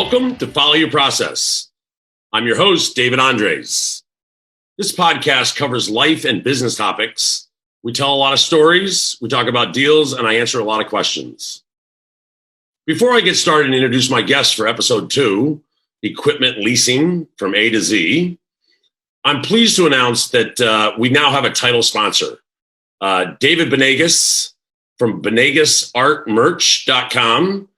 Welcome to Follow Your Process. I'm your host, David Andres. This podcast covers life and business topics. We tell a lot of stories, we talk about deals, and I answer a lot of questions. Before I get started and introduce my guest for episode 2, Equipment Leasing from A to Z, I'm pleased to announce that we now have a title sponsor. David Benegas from BenegasArtMerch.com.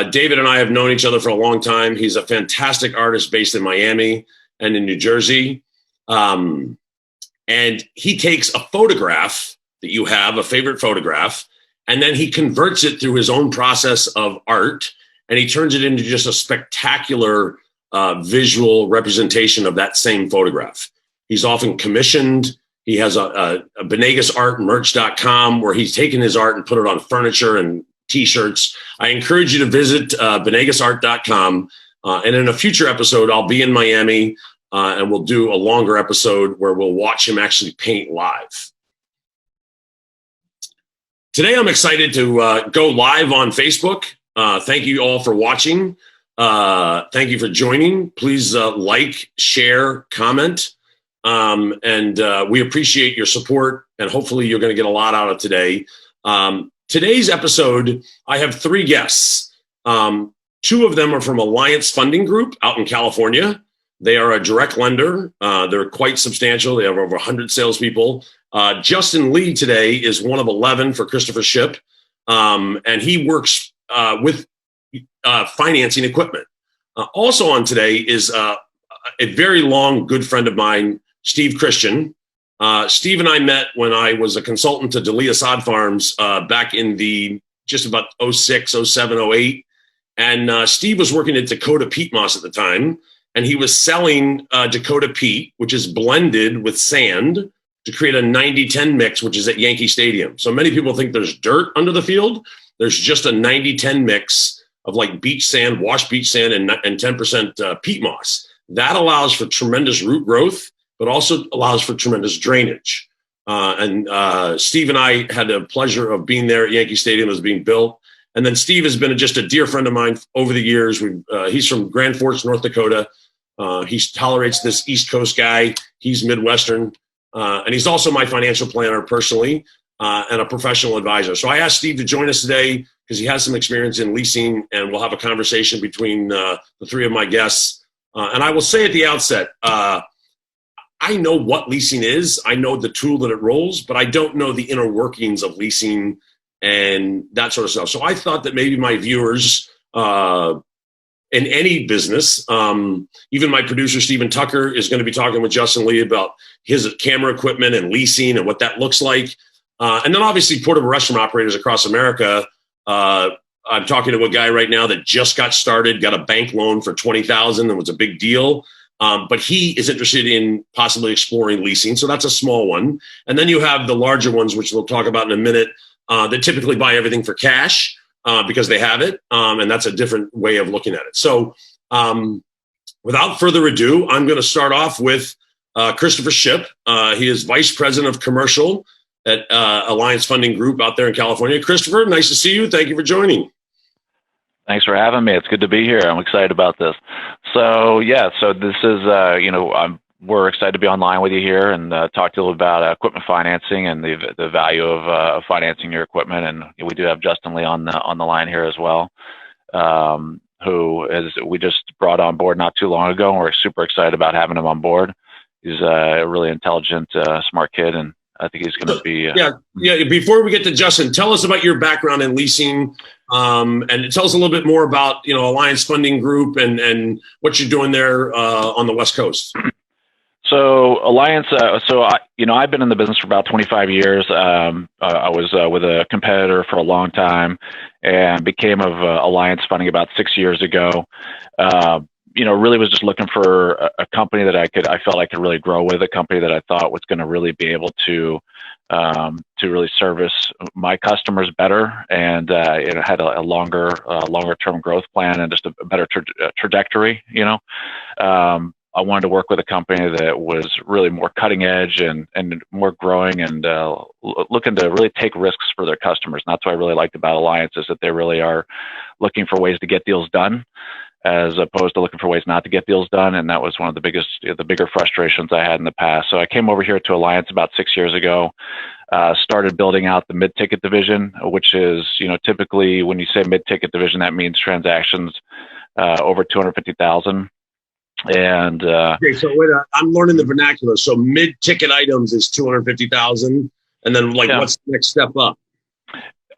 David and I have known each other for a long time. He's a fantastic artist based in Miami and in New Jersey. And he takes a photograph that you have, a favorite photograph, and then he converts it through his own process of art, and he turns it into just a spectacular visual representation of that same photograph. He's often commissioned. He has a BenegasArtMerch.com where he's taken his art and put it on furniture and T-shirts. I encourage you to visit BenegasArt.com. And in a future episode, I'll be in Miami and we'll do a longer episode where we'll watch him actually paint live. Today, I'm excited to go live on Facebook. Thank you all for watching. Thank you for joining. Please like, share, comment. And we appreciate your support. And hopefully you're going to get a lot out of today. Today's episode, I have 3 guests. 2 of them are from Alliance Funding Group out in California. They are a direct lender. They're quite substantial. They have over 100 salespeople. Justen Lee today is one of 11 for Christopher Shipp, and he works with financing equipment. Also on today is a very long good friend of mine, Steve Christian. Steve and I met when I was a consultant to Delia Sod Farms back in the just about 06, 07, 08. And Steve was working at Dakota Peat Moss at the time, and he was selling Dakota Peat, which is blended with sand to create a 90-10 mix, which is at Yankee Stadium. So many people think there's dirt under the field. There's just a 90-10 mix of like beach sand, washed beach sand, and 10% peat moss. That allows for tremendous root growth, but also allows for tremendous drainage. Steve and I had the pleasure of being there at Yankee Stadium as being built. And then Steve has been just a dear friend of mine over the years. He's from Grand Forks, North Dakota. He tolerates this East Coast guy. He's Midwestern. And he's also my financial planner personally and a professional advisor. So I asked Steve to join us today because he has some experience in leasing, and we'll have a conversation between the 3 of my guests. And I will say at the outset, I know what leasing is. I know the tool that it rolls, but I don't know the inner workings of leasing and that sort of stuff. So I thought that maybe my viewers in any business, even my producer, Stephen Tucker, is going to be talking with Justen Lee about his camera equipment and leasing and what that looks like. And then obviously portable restroom operators across America. I'm talking to a guy right now that just got started, got a bank loan for $20,000 and was a big deal. But he is interested in possibly exploring leasing. So that's a small one. And then you have the larger ones, which we'll talk about in a minute, that typically buy everything for cash because they have it. And that's a different way of looking at it. So without further ado, I'm going to start off with Christopher Shipp. He is Vice President of Commercial at Alliance Funding Group out there in California. Christopher, nice to see you. Thank you for joining. Thanks for having me. It's good to be here. I'm excited about this. So this is, we're excited to be online with you here and talk to you a little about equipment financing and the value of financing your equipment. And we do have Justen Lee on the line here as well, we just brought on board not too long ago, and we're super excited about having him on board. He's a really intelligent, smart kid, and I think he's going to be. Yeah. Before we get to Justen, tell us about your background in leasing, and tell us a little bit more about Alliance Funding Group and what you're doing there on the West Coast. So Alliance, I've been in the business for about 25 years. I was with a competitor for a long time, and became of Alliance Funding about 6 years ago. Really was just looking for a company that I felt I could really grow with, a company that I thought was going to really be able to really service my customers better, and it had a longer term growth plan and just a better trajectory. I wanted to work with a company that was really more cutting edge and more growing and looking to really take risks for their customers. And that's what I really liked about Alliance, is that they really are looking for ways to get deals done. as opposed to looking for ways not to get deals done. And that was one of the bigger frustrations I had in the past. So I came over here to Alliance about 6 years ago, started building out the mid-ticket division, which is, typically when you say mid-ticket division, that means transactions over 250,000. And okay, so wait, I'm learning the vernacular. So mid-ticket items is 250,000, and then what's the next step up?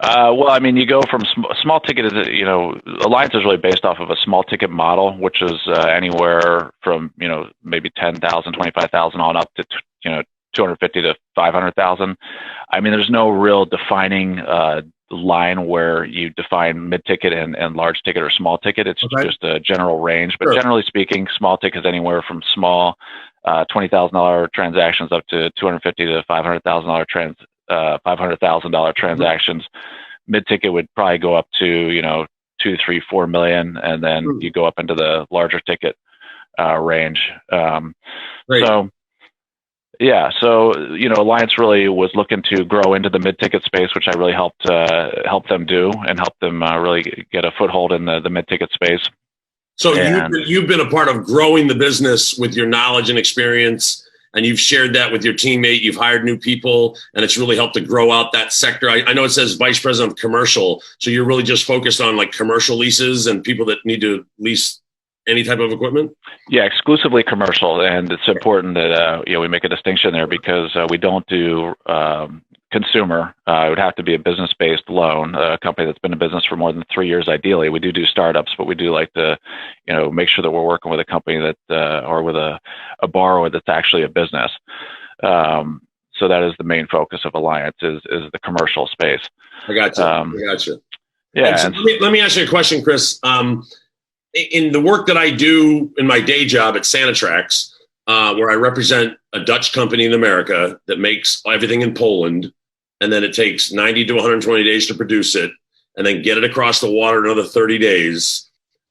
Well, I mean, you go from small ticket is, Alliance is really based off of a small ticket model, which is anywhere from, maybe 10,000, 25,000 on up to, 250 to 500,000. I mean, there's no real defining line where you define mid ticket and large ticket or small ticket. It's just a general range, but generally speaking, small ticket is anywhere from small $20,000 transactions up to $250 to $500,000 $500,000 transactions. Mid ticket would probably go up to 2, 3, 4 million, and then you go up into the larger ticket range. So Alliance really was looking to grow into the mid ticket space, which I really helped them do and help them really get a foothold in the mid ticket space. So you've been a part of growing the business with your knowledge and experience, and you've shared that with your teammate. You've hired new people, and it's really helped to grow out that sector. I know it says vice president of commercial, so you're really just focused on commercial leases and people that need to lease any type of equipment? Yeah, exclusively commercial, and it's important that we make a distinction there because we don't do consumer. It would have to be a business-based loan, a company that's been in business for more than 3 years. Ideally, we do startups, but we do like to, make sure that we're working with a company that or with a borrower that's actually a business. So that is the main focus of Alliance is the commercial space. I got you. Yeah. So let me ask you a question, Chris. In the work that I do in my day job at Sanitrax, where I represent a Dutch company in America that makes everything in Poland, and then it takes 90 to 120 days to produce it, and then get it across the water another 30 days.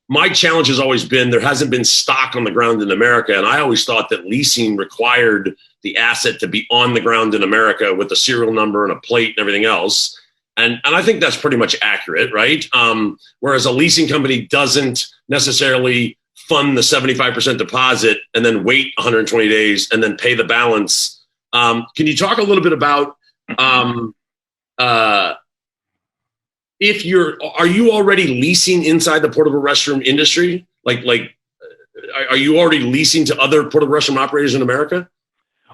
My challenge has always been there hasn't been stock on the ground in America, and I always thought that leasing required the asset to be on the ground in America with a serial number and a plate and everything else. And I think that's pretty much accurate, right? Whereas a leasing company doesn't necessarily fund the 75% deposit and then wait 120 days and then pay the balance. Can you talk a little bit about are you already leasing inside the portable restroom industry? Are you already leasing to other portable restroom operators in America?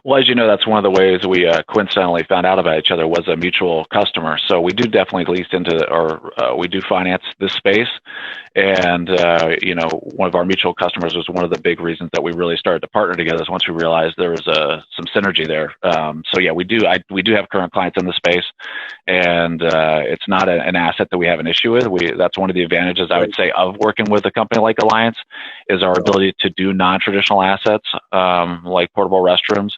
Well, as you know, that's one of the ways we coincidentally found out about each other was a mutual customer. So we do definitely lease into, or we do finance this space. And, one of our mutual customers was one of the big reasons that we really started to partner together is once we realized there was some synergy there. So yeah, we do have current clients in the space, and it's not an asset that we have an issue with. That's one of the advantages I would say of working with a company like Alliance is our ability to do non-traditional assets like portable restrooms.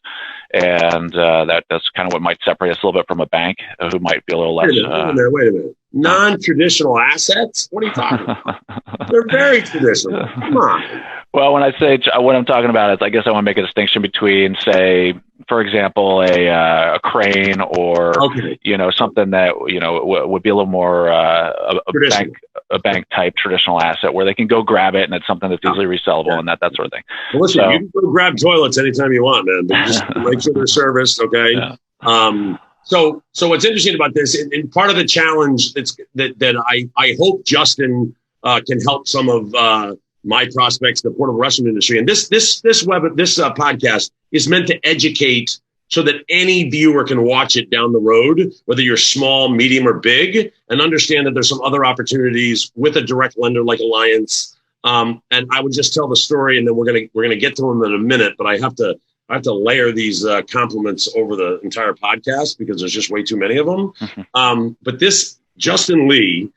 And that's kind of what might separate us a little bit from a bank who might be a little less. Wait a minute. Non-traditional assets? What are you talking about? They're very traditional. Come on. Well, when I say what I'm talking about is, I guess I want to make a distinction between, say, for example, a crane or something that would be a little more a bank type traditional asset where they can go grab it and it's something that's easily resellable and that sort of thing. Well, listen, you can go grab toilets anytime you want, man. But just make sure they're serviced, okay? Yeah. So what's interesting about this, and part of the challenge that I hope Justen can help some of my prospects in the portable restroom industry. And this podcast is meant to educate so that any viewer can watch it down the road, whether you're small, medium, or big, and understand that there's some other opportunities with a direct lender like Alliance. And I would just tell the story, and then we're gonna get to them in a minute. But I have to layer these compliments over the entire podcast because there's just way too many of them. But this Justen Lee,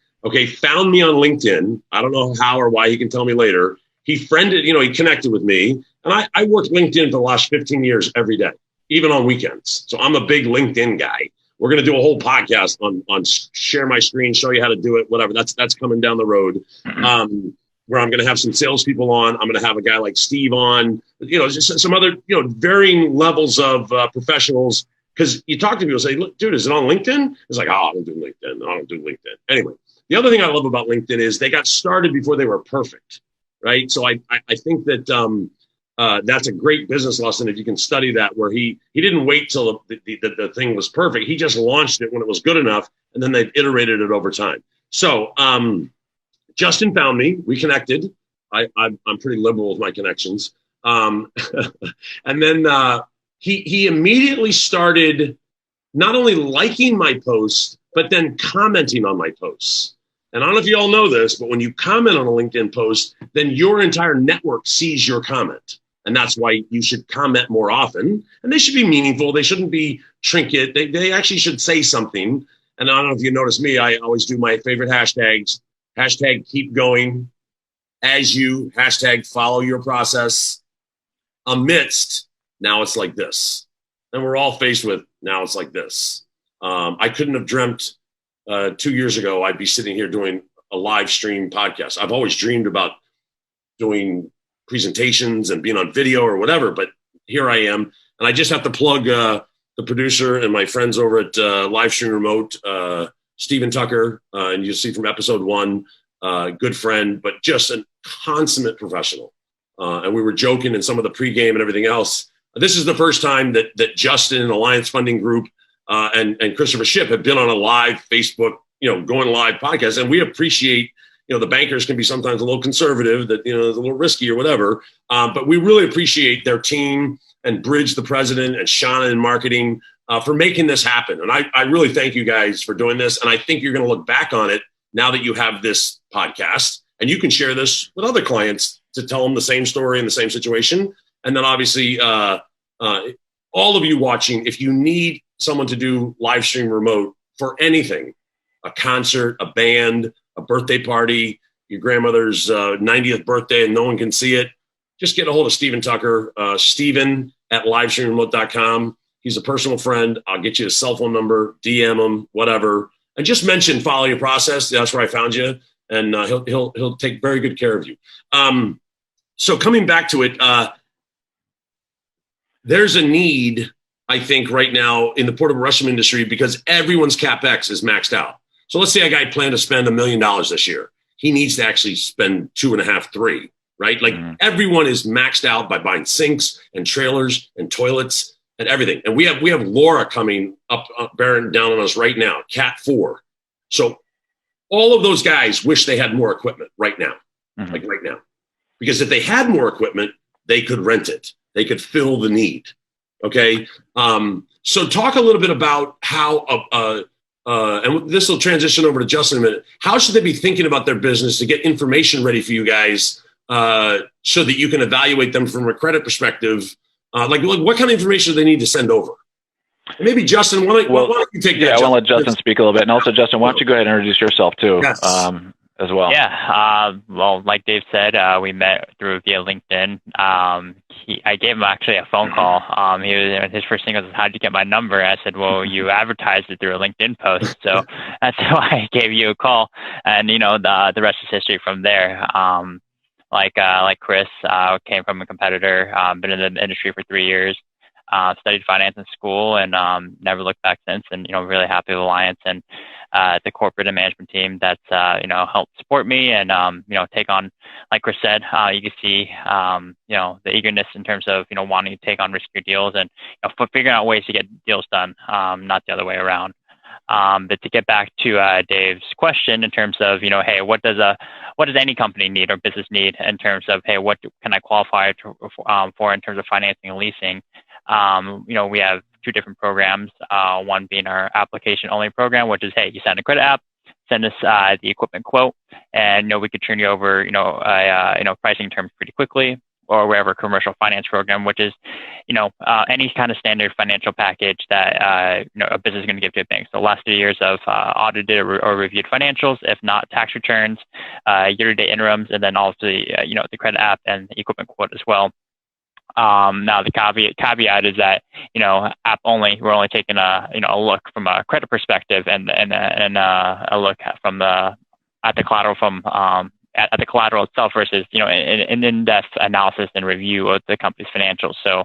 found me on LinkedIn. I don't know how or why. He can tell me later. He he connected with me. And I worked LinkedIn for the last 15 years every day, even on weekends. So I'm a big LinkedIn guy. We're going to do a whole podcast on share my screen, show you how to do it, whatever. That's coming down the road. Where I'm going to have some salespeople on. I'm going to have a guy like Steve on, just some other, varying levels of professionals. Because you talk to people and say, look, dude, is it on LinkedIn? It's like, I don't do LinkedIn. Anyway, the other thing I love about LinkedIn is they got started before they were perfect. right? So I think that that's a great business lesson if you can study that, where he didn't wait till the thing was perfect. He just launched it when it was good enough, and then they've iterated it over time. So Justen found me. We connected. I'm pretty liberal with my connections. And then he immediately started not only liking my posts, but then commenting on my posts. And I don't know if you all know this, but when you comment on a LinkedIn post, then your entire network sees your comment. And that's why you should comment more often. And they should be meaningful. They shouldn't be trinket. They actually should say something. And I don't know if you notice me, I always do my favorite hashtags. Hashtag keep going as you, hashtag follow your process amidst now it's like this. And we're all faced with now it's like this. I couldn't have dreamt 2 years ago I'd be sitting here doing a live stream podcast. I've always dreamed about doing presentations and being on video or whatever, but here I am. And I just have to plug the producer and my friends over at Live Stream Remote, Stephen Tucker, and you'll see from episode 1, good friend, but just a consummate professional. And we were joking in some of the pregame and everything else. This is the first time that Justen and Alliance Funding Group and Christopher Shipp have been on a live Facebook, going live podcast. And we appreciate, the bankers can be sometimes a little conservative, that, it's a little risky or whatever. But we really appreciate their team and Bridge, the president, and Shauna in marketing for making this happen. And I really thank you guys for doing this. And I think you're going to look back on it now that you have this podcast, and you can share this with other clients to tell them the same story in the same situation. And then obviously all of you watching, if you need someone to do live stream remote for anything, a concert, a band, a birthday party, your grandmother's 90th birthday and no one can see it, just get a hold of Stephen Tucker, Stephen at livestreamremote.com. He's a personal friend. I'll get you his cell phone number, DM him, whatever. And just mention follow your process. That's where I found you. And he'll take very good care of you. So coming back to it, there's a need, I think, right now in the portable restroom industry because everyone's CapEx is maxed out. So let's say a guy planned to spend $1 million this year. He needs to actually spend 2.5, 3, right? Like everyone is maxed out by buying sinks and trailers and toilets and everything. And we have Laura coming up bearing down on us right now, Cat 4. So all of those guys wish they had more equipment right now, like right now. Because if they had more equipment, they could rent it. They could fill the need. Okay. So talk a little bit about how, and this will transition over to Justen in a minute. How should they be thinking about their business to get information ready for you guys so that you can evaluate them from a credit perspective? Like what kind of information do they need to send over? And maybe Justen, why don't you take that? Yeah, I want to let Justen speak a little bit. And also, Justen, why don't you go ahead and introduce yourself too, yes. As well? Yeah. Well, like Dave said, we met through via LinkedIn. I gave him actually a phone call. His first thing was, "How'd you get my number?" I said, "Well, you advertised it through a LinkedIn post." So that's why I gave you a call. And, the rest is history from there. Like Chris, came from a competitor, been in the industry for 3 years. Studied finance in school and never looked back since, and really happy with Alliance and the corporate and management team that's helped support me and take on, like Chris said, you can see the eagerness in terms of wanting to take on riskier deals and figuring out ways to get deals done, not the other way around. But to get back to Dave's question in terms of hey, what does any company need or business need in terms of what can I qualify for in terms of financing and leasing? We have 2 different programs, one being our application only program, which is, hey, you sign a credit app, send us the equipment quote, and we could turn you over, pricing terms pretty quickly. Or we have our commercial finance program, which is, any kind of standard financial package that, a business is going to give to a bank. So the last 3 years of audited or reviewed financials, if not tax returns, year-to-date interims, and then also, the credit app and the equipment quote as well. Now the caveat is that, app only, we're only taking a look from a credit perspective and a look from at the collateral from, at the collateral itself versus, an in-depth analysis and review of the company's financials. So,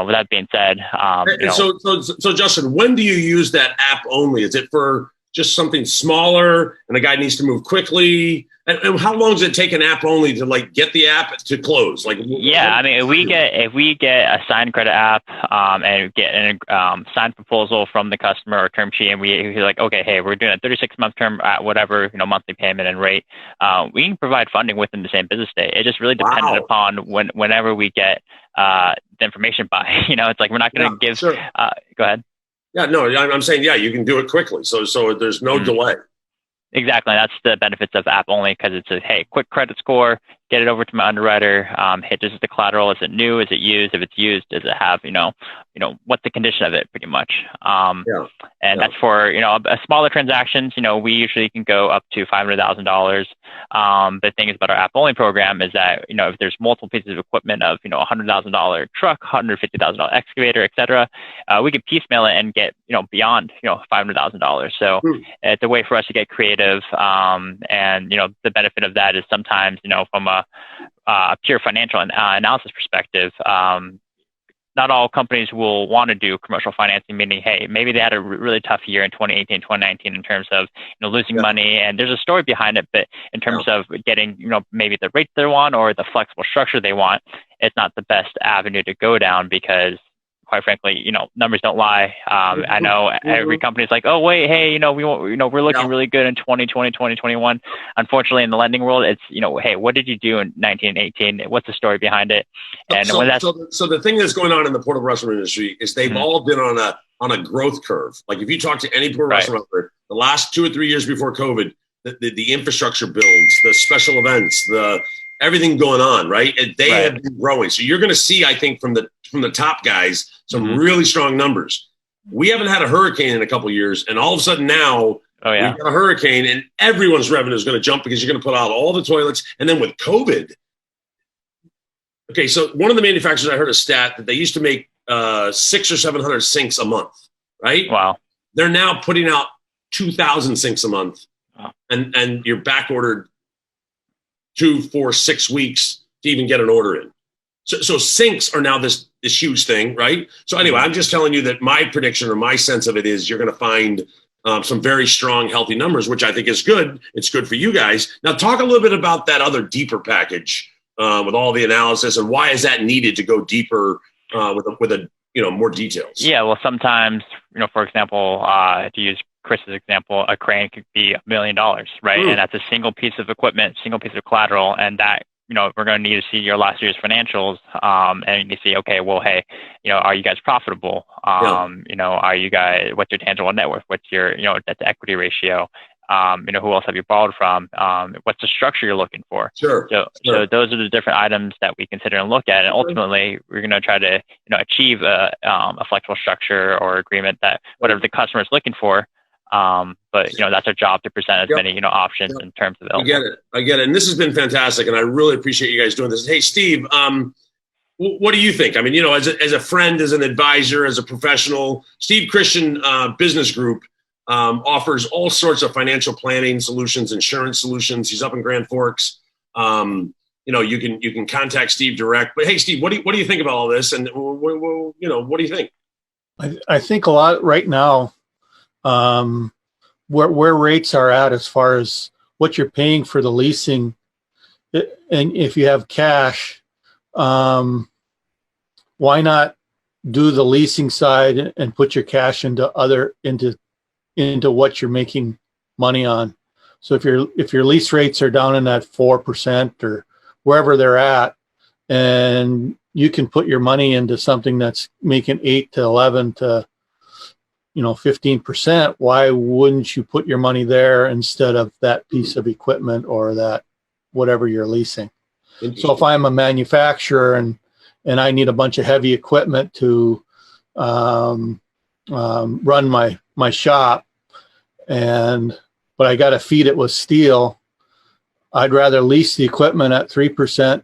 with that being said, so Justen, when do you use that app only? Is it for just something smaller and the guy needs to move quickly? And how long does it take an app only to like get the app to close? Like, yeah, I mean, if we get a signed credit app and get a signed proposal from the customer or term sheet, and we're like, okay, hey, we're doing a 36-month term at whatever monthly payment and rate, we can provide funding within the same business day. It just really depended upon whenever we get the information by. It's like we're not going to give. Sure. Go ahead. Yeah, no, I'm saying you can do it quickly, so there's no delay. Exactly. That's the benefits of app only, because it's a, hey, quick credit score, get it over to my underwriter. Hey, this is the collateral. Is it new? Is it used? If it's used, does it have, what's the condition of it pretty much? That's for, smaller transactions. We usually can go up to $500,000. The thing is about our app only program is that, if there's multiple pieces of equipment of, $100,000 truck, $150,000 excavator, et cetera, we could piecemeal it and get, beyond, $500,000. So it's a way for us to get creative. And, the benefit of that is sometimes, from a pure financial analysis perspective, not all companies will want to do commercial financing, meaning, hey, maybe they had a really tough year in 2018, 2019 in terms of losing money, and there's a story behind it. But in terms of getting, maybe the rates they want or the flexible structure they want, it's not the best avenue to go down because, quite frankly, numbers don't lie. I know every company's like, oh wait, hey, we're looking really good in 2020, 2021. Unfortunately, in the lending world, it's hey, what did you do in 1918? What's the story behind it? And so the thing that's going on in the portable restaurant industry is they've all been on a growth curve. Like if you talk to any portable restaurant, the last 2 or 3 years before COVID, the infrastructure builds, the special events, everything going on, right? And they have been growing. So you're going to see, I think, from the top guys, some really strong numbers. We haven't had a hurricane in a couple of years, and all of a sudden now we've got a hurricane, and everyone's revenue is going to jump because you're going to put out all the toilets. And then with COVID, okay, so one of the manufacturers, I heard a stat that they used to make 600 or 700 sinks a month, right? Wow. They're now putting out 2,000 sinks a month, and you're back ordered 2, 4, 6 weeks to even get an order in. So sinks are now this huge thing, right? So anyway, I'm just telling you that my prediction or my sense of it is you're going to find some very strong, healthy numbers, which I think is good. It's good for you guys. Now talk a little bit about that other deeper package with all the analysis, and why is that needed to go deeper with a more details? Yeah, well, sometimes, for example, to use Chris's example, a crane could be $1 million, right? And that's a single piece of equipment, single piece of collateral, and that we're going to need to see your last year's financials, and you see, okay, well, hey, are you guys profitable? Are you guys? What's your tangible net worth? What's your debt to equity ratio? Who else have you borrowed from? What's the structure you're looking for? Sure. So those are the different items that we consider and look at, and ultimately we're going to try to achieve a flexible structure or agreement that whatever the customer is looking for. But that's our job, to present as many options in terms of. I get it, and this has been fantastic, and I really appreciate you guys doing this. Hey, Steve, what do you think? I mean, as a friend, as an advisor, as a professional, Steve Christian Business Group offers all sorts of financial planning solutions, insurance solutions. He's up in Grand Forks. You can contact Steve direct. But hey, Steve, what do you think about all this? And what do you think? I think a lot right now. Where rates are at as far as what you're paying for the leasing, and if you have cash, why not do the leasing side and put your cash into what you're making money on? So if your lease rates are down in that 4% or wherever they're at, and you can put your money into something that's making 8 to 11 to 15%, why wouldn't you put your money there instead of that piece of equipment or that whatever you're leasing? So if I'm a manufacturer and I need a bunch of heavy equipment to run my shop, but I got to feed it with steel, I'd rather lease the equipment at 3%,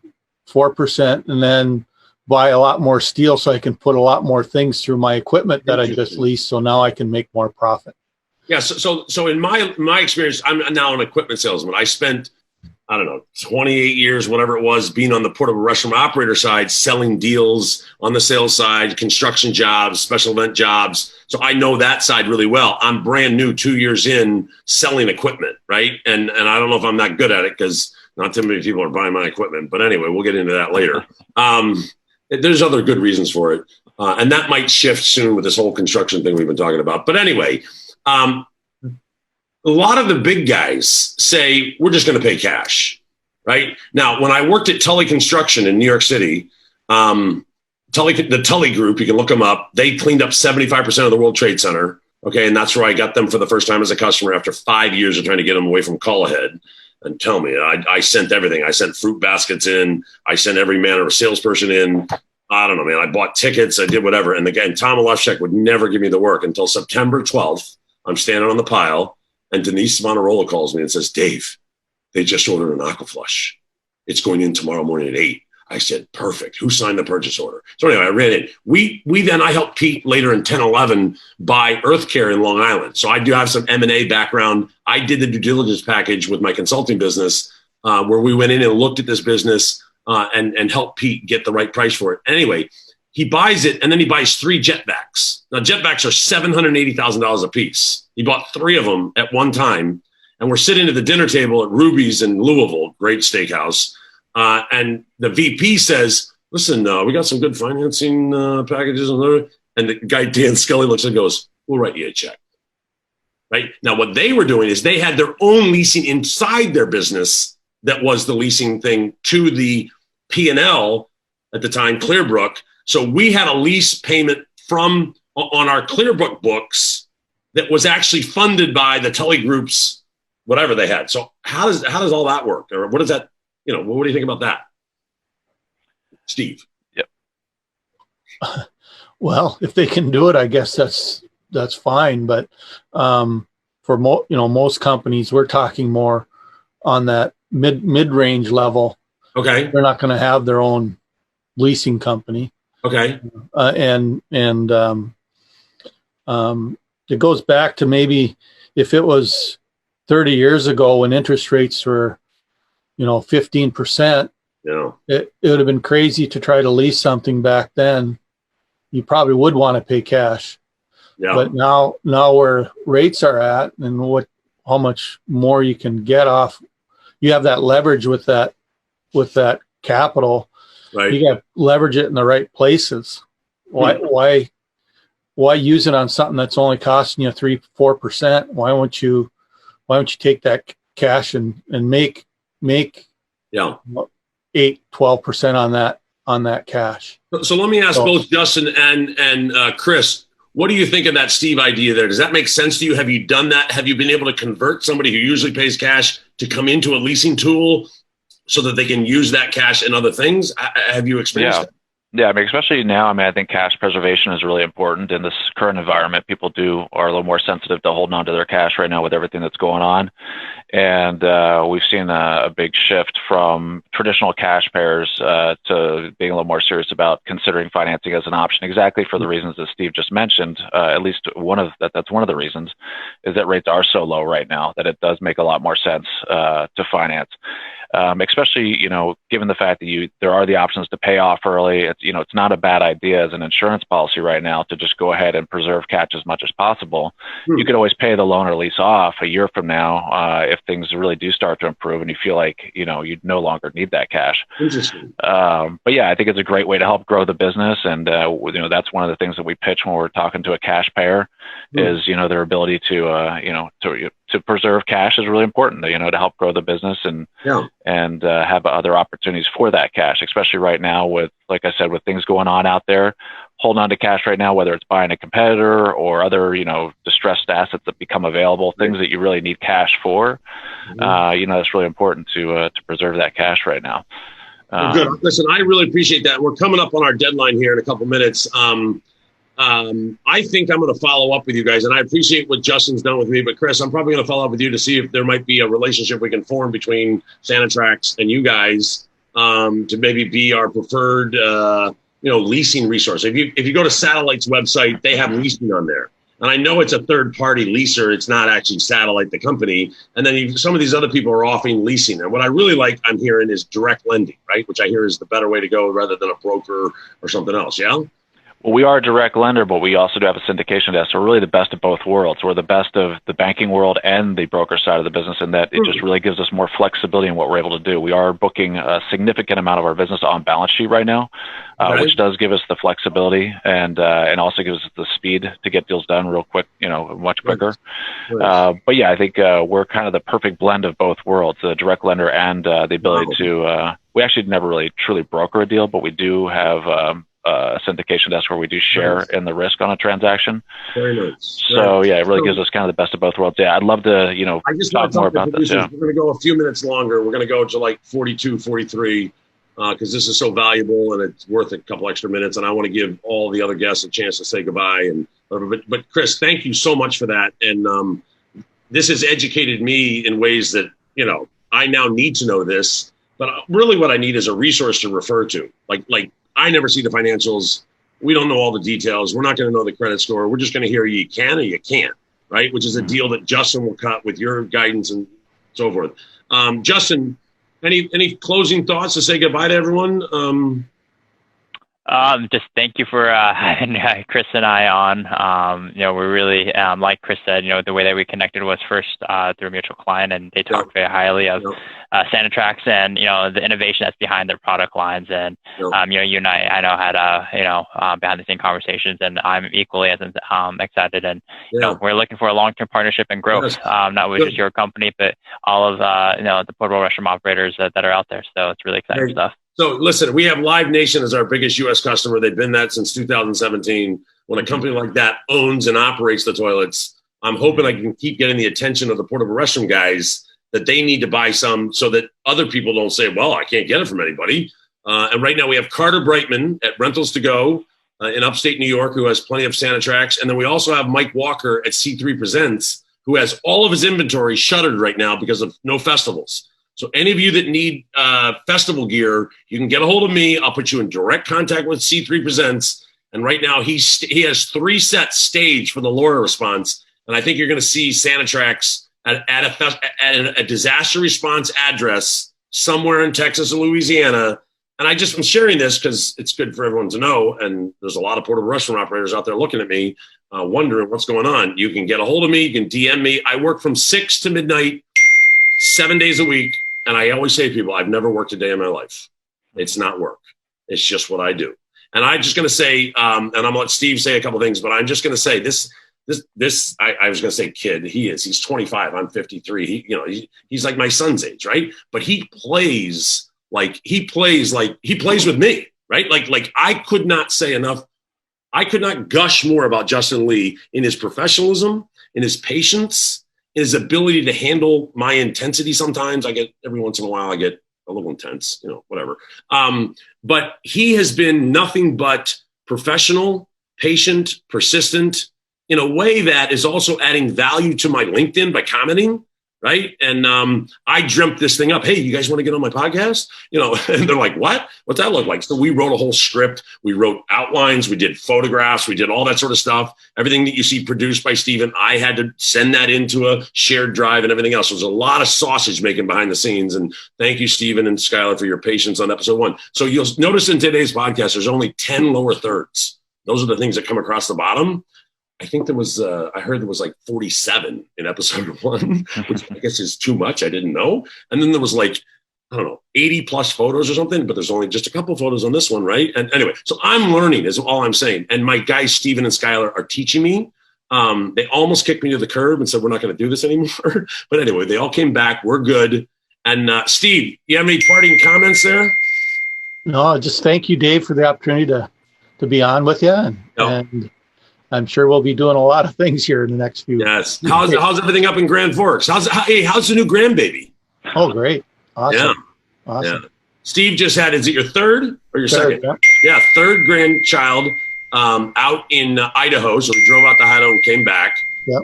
4%, and then buy a lot more steel so I can put a lot more things through my equipment that I just leased, so now I can make more profit. Yeah, so in my experience, I'm now an equipment salesman. I spent I don't know, 28 years, whatever it was, being on the portable restaurant operator side, selling deals on the sales side, construction jobs, special event jobs. So I know that side really well. I'm brand new 2 years in selling equipment, right? And I don't know if I'm that good at it because not too many people are buying my equipment. But anyway, we'll get into that later. There's other good reasons for it. And that might shift soon with this whole construction thing we've been talking about. But anyway, a lot of the big guys say, we're just going to pay cash, right? Now, when I worked at Tully Construction in New York City, the Tully Group, you can look them up, they cleaned up 75% of the World Trade Center, okay? And that's where I got them for the first time as a customer after 5 years of trying to get them away from call ahead. And tell me, I sent everything. I sent fruit baskets in. I sent every man or a salesperson in. I don't know, man. I bought tickets. I did whatever. And again, Tom Oleszek would never give me the work until September 12th. I'm standing on the pile. And Denise Monarola calls me and says, Dave, they just ordered an Aquaflush. It's going in tomorrow morning at 8. I said, perfect. Who signed the purchase order? So anyway, I ran it. I helped Pete later in 10, 11 buy Earth Care in Long Island. So I do have some M&A background. I did the due diligence package with my consulting business where we went in and looked at this business and helped Pete get the right price for it. Anyway, he buys it, and then he buys 3 jetbacks. Now, jetbacks are $780,000 a piece. He bought 3 of them at one time, and we're sitting at the dinner table at Ruby's in Louisville, great steakhouse, and the VP says, listen, we got some good financing packages. And the guy, Dan Scully, looks and goes, we'll write you a check. Right? Now, what they were doing is they had their own leasing inside their business that was the leasing thing to the P&L at the time, Clearbrook. So we had a lease payment on our Clearbrook books that was actually funded by the Tully Group's whatever they had. So how does all that work? Or what does that, what do you think about that? Steve? Yep. Well, if they can do it, I guess that's fine. But for most companies, we're talking more on that mid-range level. Okay. They're not going to have their own leasing company. Okay. It goes back to maybe if it was 30 years ago when interest rates were, 15%, it would have been crazy to try to lease something back then. You probably would want to pay cash. Yeah. But now where rates are at and how much more you can get off, you have that leverage with that capital. Right. You got to leverage it in the right places. Why use it on something that's only costing you 3-4%? Why won't you take that cash and make 8-12% on that cash? So let me ask both Justin and Chris, what do you think of that Steve idea there? Does that make sense to you? Have you done that? Have you been able to convert somebody who usually pays cash to come into a leasing tool so that they can use that cash in other things? Have you experienced that? Yeah, I mean, especially now, I think cash preservation is really important in this current environment. People are a little more sensitive to holding on to their cash right now with everything that's going on. And we've seen a big shift from traditional cash payers to being a little more serious about considering financing as an option, exactly for the reasons that Steve just mentioned. At least that's one of the reasons, is that rates are so low right now that it does make a lot more sense to finance. Especially, given the fact that there are the options to pay off early. It's not a bad idea as an insurance policy right now to just go ahead and preserve cash as much as possible. You could always pay the loan or lease off a year from now if things really do start to improve and you feel like, you'd no longer need that cash. Interesting. But yeah, I think it's a great way to help grow the business. And, that's one of the things that we pitch when we're talking to a cash payer is, their ability to preserve cash is really important, to help grow the business and have other opportunities for that cash, especially right now with, like I said, with things going on out there. Holding on to cash right now, whether it's buying a competitor or other, distressed assets that become available, things that you really need cash for, it's really important to preserve that cash right now. Good. Listen, I really appreciate that. We're coming up on our deadline here in a couple minutes. I think I'm going to follow up with you guys, and I appreciate what Justin's done with me. But Chris, I'm probably going to follow up with you to see if there might be a relationship we can form between Sanitrax and you guys to maybe be our preferred, leasing resource. If you go to Satellite's website, they have leasing on there, And I know it's a third-party leaser. It's not actually Satellite, the company. And then some of these other people are offering leasing. And what I really like, I'm hearing, is direct lending, right? Which I hear is the better way to go rather than a broker or something else, yeah? Well, we are a direct lender, but we also do have a syndication desk. So we're really the best of both worlds. We're the best of the banking world and the broker side of the business, in that it just really gives us more flexibility in what we're able to do. We are booking a significant amount of our business on balance sheet right now, which does give us the flexibility and also gives us the speed to get deals done real quick, much quicker. But yeah, I think we're kind of the perfect blend of both worlds, the direct lender and the ability to, we actually never really truly broker a deal, but we do have a syndication desk where we do share in the risk on a transaction. Very nice. So yeah, it really gives us kind of the best of both worlds. Yeah, I'd love to, I just talk more about this. Yeah. We're going to go a few minutes longer. We're going to go to like 42, 43, because this is so valuable and it's worth a couple extra minutes. And I want to give all the other guests a chance to say goodbye. But Chris, thank you so much for that. And this has educated me in ways that, I now need to know this. But really what I need is a resource to refer to. Like I never see the financials. We don't know all the details. We're not going to know the credit score. We're just going to hear you can or you can't, right? Which is a deal that Justen will cut with your guidance and so forth. Justen, any closing thoughts to say goodbye to everyone? Just thank you for having Chris and I on. We really, like Chris said, the way that we connected was first through a mutual client, and they talked very highly of Sanitrax and the innovation that's behind their product lines. And you and I know had behind the scenes conversations, and I'm equally as excited. And we're looking for a long-term partnership and growth, not with just your company, but all of the portable restroom operators that are out there. So it's really exciting stuff. So listen, we have Live Nation as our biggest U.S. customer. They've been that since 2017. When a company like that owns and operates the toilets, I'm hoping I can keep getting the attention of the portable restroom guys that they need to buy some so that other people don't say, well, I can't get it from anybody. And right now we have Carter Brightman at Rentals to Go in upstate New York, who has plenty of Sanitrax. And then we also have Mike Walker at C3 Presents, who has all of his inventory shuttered right now because of no festivals. So any of you that need festival gear, you can get a hold of me. I'll put you in direct contact with C3 Presents. And right now he has 3 sets staged for the LoRa response. And I think you're going to see Sanitrax at a disaster response address somewhere in Texas or Louisiana. And I'm sharing this because it's good for everyone to know. And there's a lot of portable restroom operators out there looking at me, wondering what's going on. You can get a hold of me. You can DM me. I work from 6 to midnight, 7 days a week. And I always say to people, I've never worked a day in my life. It's not work. It's just what I do. And I'm just going to say, and I'm going to let Steve say a couple things, but I'm just going to say this, I was going to say kid, he's 25. I'm 53. He's like my son's age, right? But he plays with me, right? Like I could not say enough. I could not gush more about Justen Lee in his professionalism, in his patience, his ability to handle my intensity. Sometimes every once in a while I get a little intense, whatever. But he has been nothing but professional, patient, persistent in a way that is also adding value to my LinkedIn by commenting. Right. And I dreamt this thing up. Hey, you guys want to get on my podcast? And they're like, what? What's that look like? So we wrote a whole script. We wrote outlines. We did photographs. We did all that sort of stuff. Everything that you see produced by Steven, I had to send that into a shared drive and everything else. There's a lot of sausage making behind the scenes. And thank you, Steven and Skylar, for your patience on episode 1. So you'll notice in today's podcast, there's only 10 lower thirds. Those are the things that come across the bottom. I think there was, I heard there was like 47 in episode 1, which I guess is too much. I didn't know. And then there was 80 plus photos or something, but there's only just a couple photos on this one, right? And anyway, so I'm learning is all I'm saying. And my guys, Steven and Skylar, are teaching me. They almost kicked me to the curb and said, we're not going to do this anymore. But anyway, they all came back. We're good. And Steve, you have any parting comments there? No, just thank you, Dave, for the opportunity to be on with you. And I'm sure we'll be doing a lot of things here in the next few. Yes. How's everything up in Grand Forks? How's the new grandbaby? Oh, great. Awesome. Yeah. Awesome. Yeah. Steve just had, is it your third or your second? Yeah, third grandchild out in Idaho. So we drove out to Idaho and came back. Yep.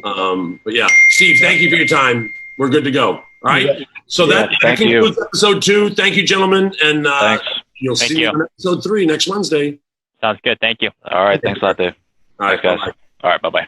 But yeah, Steve, thank you for your time. We're good to go. All right. Yeah. So that concludes episode 2. Thank you, gentlemen. And you'll see you on episode 3 next Wednesday. Sounds good. Thank you. All right. Thanks a lot, Dave. All right, guys. All right. Bye-bye.